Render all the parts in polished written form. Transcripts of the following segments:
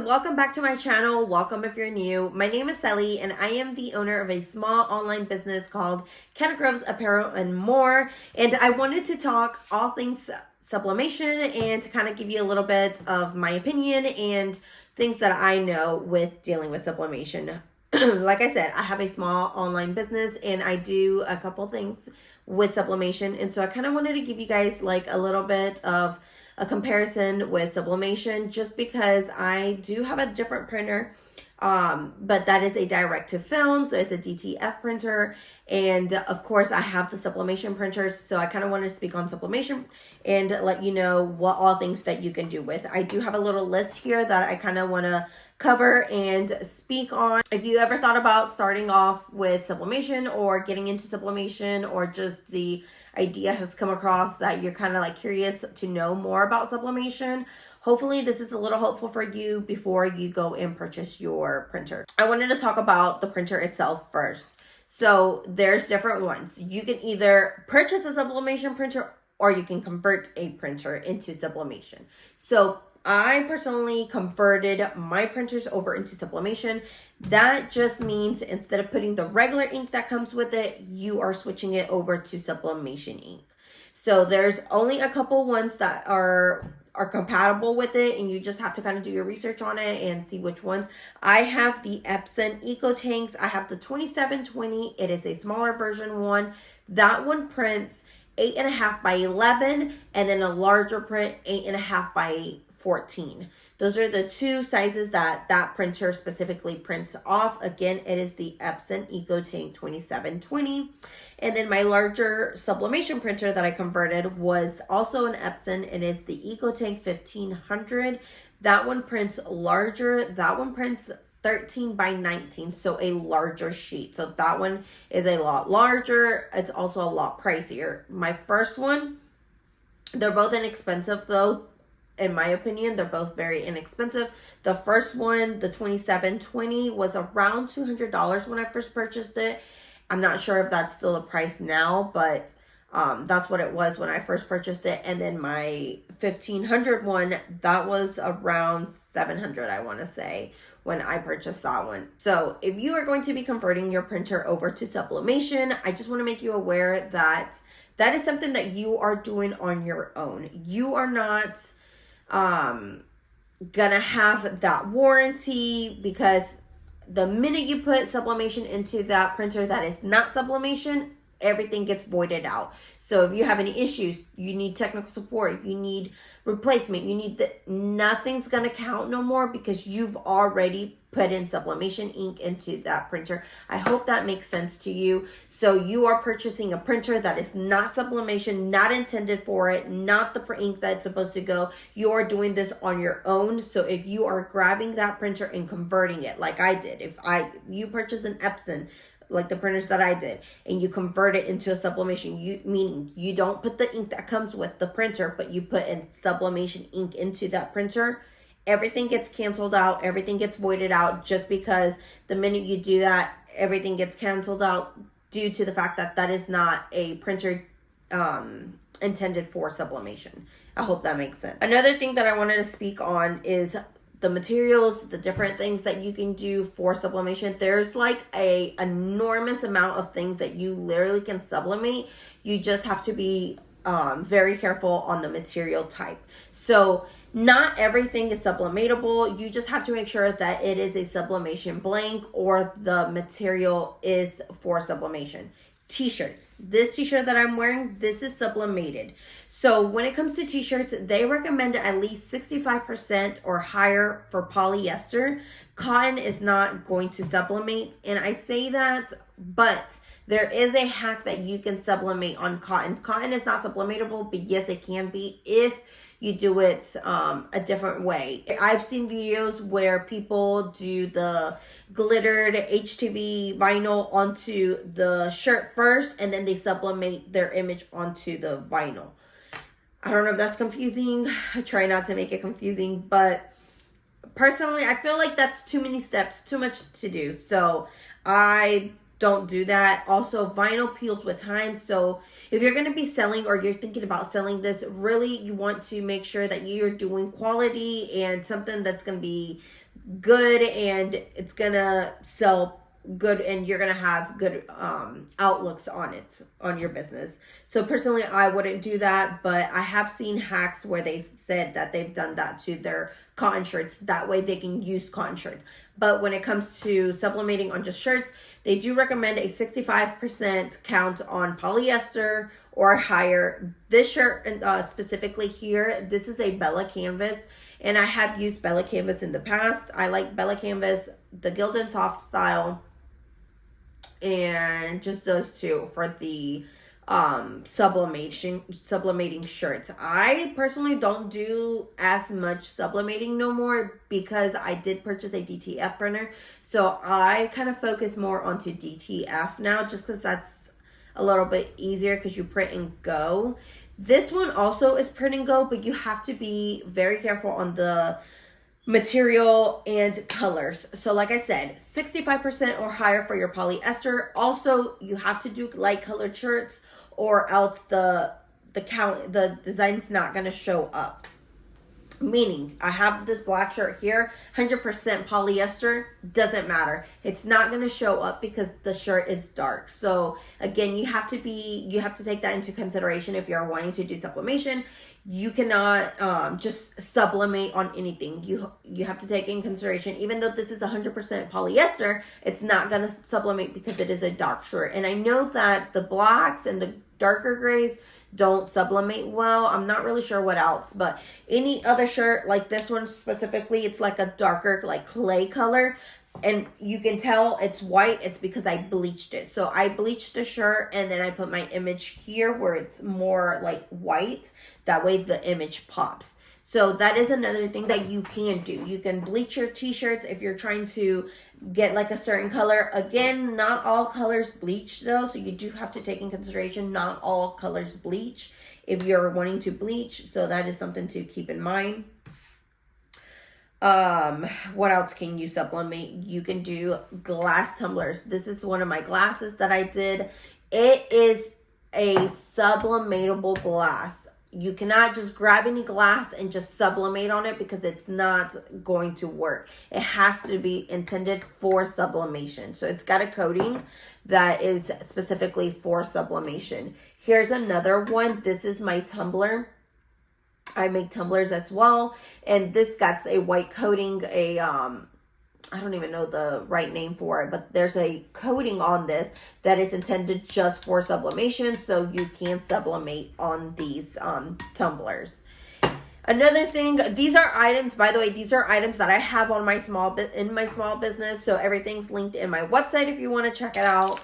welcome back to my channel. Welcome if you're new. My name is Cely and I am the owner of a small online business called Cattle Groves Apparel and More. And I wanted to talk all things sublimation and to kind of give you a little bit of my opinion and things that I know with dealing with sublimation. Like I said, I have a small online business and I do a couple things with sublimation. And so I kind of wanted to give you guys like a little bit of a comparison with sublimation just because I do have a different printer, but that is a direct to film, so it's a DTF printer, and of course I have the sublimation printers, so I kind of want to speak on sublimation and let you know what all things that you can do with. I do have a little list here that I kind of want to cover and speak on. If you ever thought about starting off with sublimation or getting into sublimation, or just the idea has come across that you're kind of like curious to know more about sublimation, hopefully this is a little helpful for you before you go and purchase your printer. I wanted to talk about the printer itself first. So there's different ones. You can either purchase a sublimation printer or you can convert a printer into sublimation. So I personally converted my printers over into sublimation. That just means instead of putting the regular ink that comes with it, you are switching it over to sublimation ink. So there's only a couple ones that are compatible with it, and you just have to kind of do your research on it and see which ones. I have the Epson Eco Tanks. I have the 2720. It is a smaller version one. That one prints 8.5 by 11, and then a larger print 8.5 by 14. Those are the two sizes that printer specifically prints off. Again, it is the Epson Eco Tank 2720. And then my larger sublimation printer that I converted was also an Epson. It is the Eco Tank 1500. That one prints larger. That one prints 13 by 19, so a larger sheet. So that one is a lot larger. It's also a lot pricier. My first one, they're both inexpensive though. In my opinion, they're both very inexpensive. The first one, the 2720, was around $200 when I first purchased it. I'm not sure if that's still a price now, but that's what it was when I first purchased it. And then my 1500 one, that was around $700, I want to say, when I purchased that one. So if you are going to be converting your printer over to sublimation, I just want to make you aware that that is something that you are doing on your own. You are not gonna have that warranty, because the minute you put sublimation into that printer that is not sublimation, everything gets voided out. So if you have any issues, you need technical support, you need replacement, nothing's gonna count no more, because you've already put in sublimation ink into that printer. I hope that makes sense to you. So you are purchasing a printer that is not sublimation, not intended for it, not the ink that's supposed to go. You are doing this on your own. So if you are grabbing that printer and converting it like I did, you purchase an Epson, like the printers that I did, and you convert it into a sublimation, meaning you don't put the ink that comes with the printer, but you put in sublimation ink into that printer, everything gets canceled out, everything gets voided out, just because the minute you do that, everything gets canceled out due to the fact that that is not a printer intended for sublimation. I hope that makes sense. Another thing that I wanted to speak on is the materials, the different things that you can do for sublimation. There's like a enormous amount of things that you literally can sublimate. You just have to be very careful on the material type. So not everything is sublimatable. You just have to make sure that it is a sublimation blank or the material is for sublimation. T-shirts. This t-shirt that I'm wearing, this is sublimated. So when it comes to t-shirts, they recommend at least 65% or higher for polyester. Cotton is not going to sublimate. And I say that, but there is a hack that you can sublimate on cotton. Cotton is not sublimatable, but yes, it can be if you do it a different way. I've seen videos where people do the glittered HTV vinyl onto the shirt first, and then they sublimate their image onto the vinyl. I don't know if that's confusing. I try not to make it confusing, but personally, I feel like that's too many steps, too much to do. So I don't do that. Also, vinyl peels with time. So if you're going to be selling, or you're thinking about selling this, really you want to make sure that you're doing quality and something that's going to be good and it's gonna sell good and you're gonna have good outlooks on it, on your business. So personally, I wouldn't do that, but I have seen hacks where they said that they've done that to their cotton shirts. That way they can use cotton shirts. But when it comes to sublimating on just shirts, they do recommend a 65% count on polyester or higher. This shirt specifically here, this is a Bella canvas, and I have used Bella canvas in the past. I like Bella canvas, the Gildan soft style, and just those two for the sublimating shirts. I personally don't do as much sublimating no more because I did purchase a DTF printer. So I kind of focus more onto DTF now, just because that's a little bit easier because you print and go. This one also is print and go, but you have to be very careful on the material and colors. So like I said, 65% or higher for your polyester. Also, you have to do light colored shirts or else the design's not going to show up. Meaning, I have this black shirt here, 100% polyester, doesn't matter. It's not going to show up because the shirt is dark. So again, you have to take that into consideration if you're wanting to do sublimation. You cannot just sublimate on anything. You have to take in consideration, even though this is 100% polyester, it's not going to sublimate because it is a dark shirt. And I know that the blacks and the darker grays don't sublimate well. I'm not really sure what else, but any other shirt like this one specifically, it's like a darker like clay color. And you can tell it's white. It's because I bleached it. So I bleached the shirt and then I put my image here where it's more like white. That way the image pops. So that is another thing that you can do. You can bleach your t-shirts if you're trying to get like a certain color. Again, not all colors bleach though. So you do have to take in consideration not all colors bleach if you're wanting to bleach. So that is something to keep in mind. What else can you sublimate? You can do glass tumblers. This is one of my glasses that I did. It is a sublimatable glass. You cannot just grab any glass and just sublimate on it because it's not going to work. It has to be intended for sublimation. So it's got a coating that is specifically for sublimation. Here's another one. This is my tumbler. I make tumblers as well. And this got a white coating, I don't even know the right name for it, but there's a coating on this that is intended just for sublimation, so you can sublimate on these tumblers. Another thing, these are items, by the way, these are items that I have on my small business, so everything's linked in my website if you want to check it out.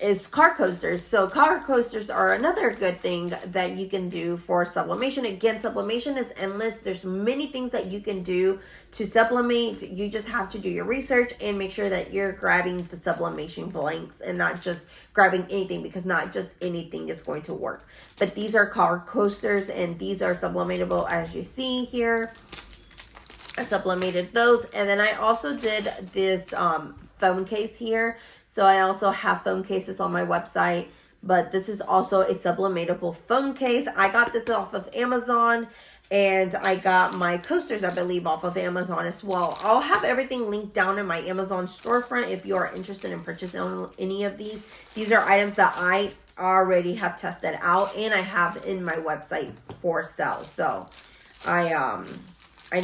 Is car coasters. So car coasters are another good thing that you can do for sublimation. Again, sublimation is endless. There's many things that you can do to sublimate. You just have to do your research and make sure that you're grabbing the sublimation blanks and not just grabbing anything, because not just anything is going to work. But these are car coasters and these are sublimatable, as you see here. I sublimated those. And then I also did this phone case here. So I also have phone cases on my website, but this is also a sublimatable phone case. I got this off of Amazon, and I got my coasters, I believe, off of Amazon as well. I'll have everything linked down in my Amazon storefront if you are interested in purchasing any of these. These are items that I already have tested out and I have in my website for sale. So I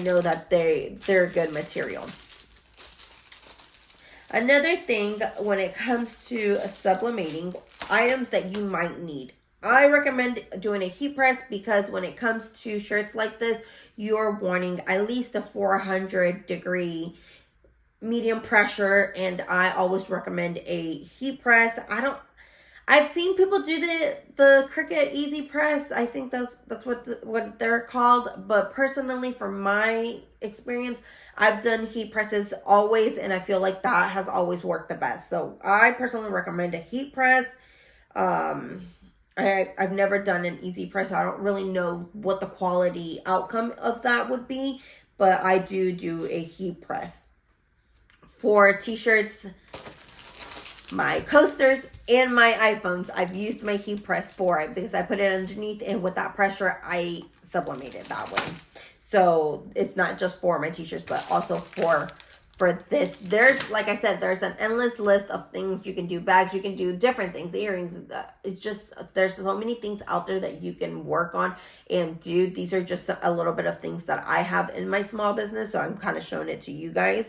know that they're good material. Another thing when it comes to sublimating, items that you might need. I recommend doing a heat press because when it comes to shirts like this, you're wanting at least a 400 degree medium pressure, and I always recommend a heat press. I've seen people do the Cricut Easy Press. I think that's what they're called, but personally, from my experience, I've done heat presses always, and I feel like that has always worked the best. So I personally recommend a heat press. I've never done an easy press, so I don't really know what the quality outcome of that would be, but I do a heat press. For t-shirts, my coasters, and my iPhones, I've used my heat press for it because I put it underneath, and with that pressure, I sublimated that way. So it's not just for my t-shirts, but also for this. There's, like I said, there's an endless list of things you can do. Bags, you can do different things, earrings. It's just, there's so many things out there that you can work on and do. These are just a little bit of things that I have in my small business, so I'm kind of showing it to you guys.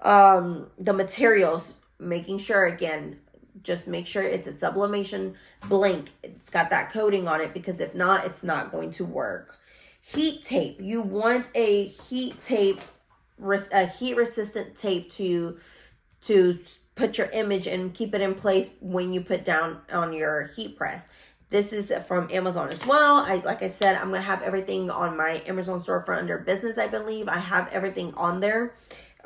The materials, making sure, again, just make sure it's a sublimation blank. It's got that coating on it, because if not, it's not going to work. Heat tape. You want a heat tape, a heat resistant tape to put your image and keep it in place when you put down on your heat press. This is from Amazon as well. Like I said, I'm going to have everything on my Amazon storefront under business, I believe. I have everything on there.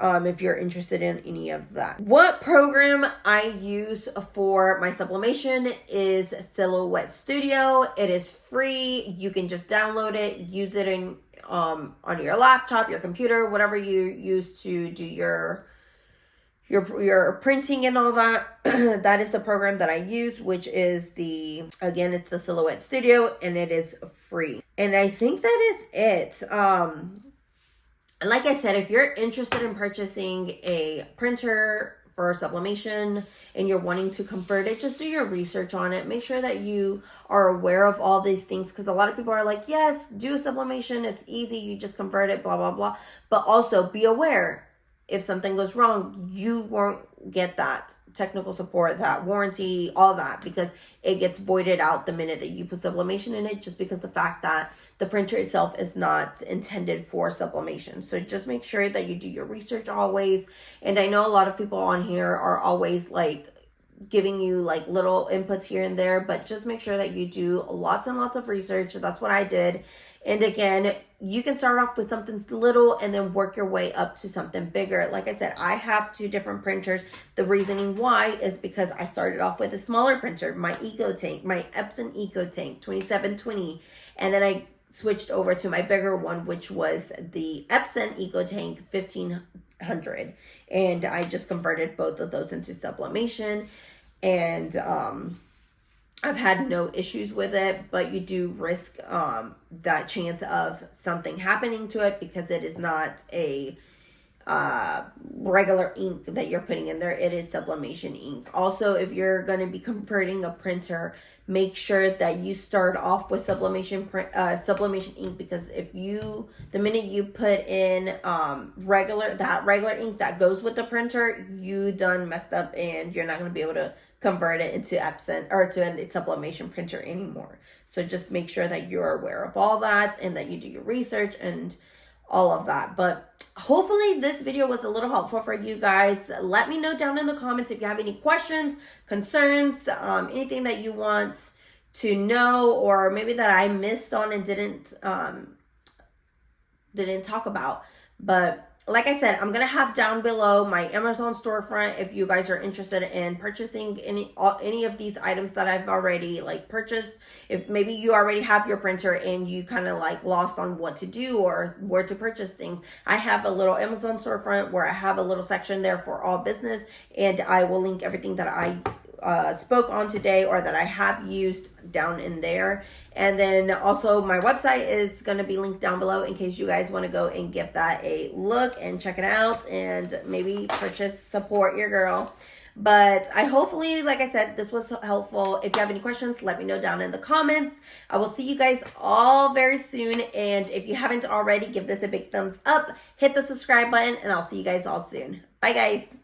If you're interested in any of that. What program I use for my sublimation is Silhouette Studio. It is free. You can just download it, use it in on your laptop, your computer, whatever you use to do your printing and all that. That is the program that I use, which is again, it's the Silhouette Studio, and it is free. And I think that is it. Like I said, if you're interested in purchasing a printer for sublimation and you're wanting to convert it, just do your research on it. Make sure that you are aware of all these things, because a lot of people are like, yes, do a sublimation. It's easy. You just convert it, blah, blah, blah. But also be aware, if something goes wrong, you won't get that technical support, that warranty, all that, because it gets voided out the minute that you put sublimation in it, just because the fact that the printer itself is not intended for sublimation. So just make sure that you do your research always. And I know a lot of people on here are always like giving you like little inputs here and there, but just make sure that you do lots and lots of research. That's what I did. And again, you can start off with something little and then work your way up to something bigger. Like I said, I have 2 different printers. The reasoning why is because I started off with a smaller printer, my EcoTank, my Epson EcoTank 2720. And then I switched over to my bigger one, which was the Epson EcoTank 1500. And I just converted both of those into sublimation. And I've had no issues with it, but you do risk that chance of something happening to it, because it is not a regular ink that you're putting in there. It is sublimation ink. Also, if you're going to be converting a printer, make sure that you start off with sublimation ink, because the minute you put in regular ink that goes with the printer, you done messed up, and you're not going to be able to convert it into Epson or to a sublimation printer anymore. So just make sure that you're aware of all that, and that you do your research and all of that. But hopefully this video was a little helpful for you guys. Let me know down in the comments if you have any questions, concerns, anything that you want to know, or maybe that I missed on and didn't talk about. But like I said, I'm going to have down below my Amazon storefront if you guys are interested in purchasing any of these items that I've already like purchased. If maybe you already have your printer and you kind of like lost on what to do or where to purchase things, I have a little Amazon storefront where I have a little section there for all business, and I will link everything that I spoke on today or that I have used down in there. And then also my website is going to be linked down below in case you guys want to go and give that a look and check it out and maybe purchase, support your girl. But I hopefully, like I said, this was helpful. If you have any questions, let me know down in the comments. I will see you guys all very soon. And if you haven't already, give this a big thumbs up, hit the subscribe button, and I'll see you guys all soon. Bye guys.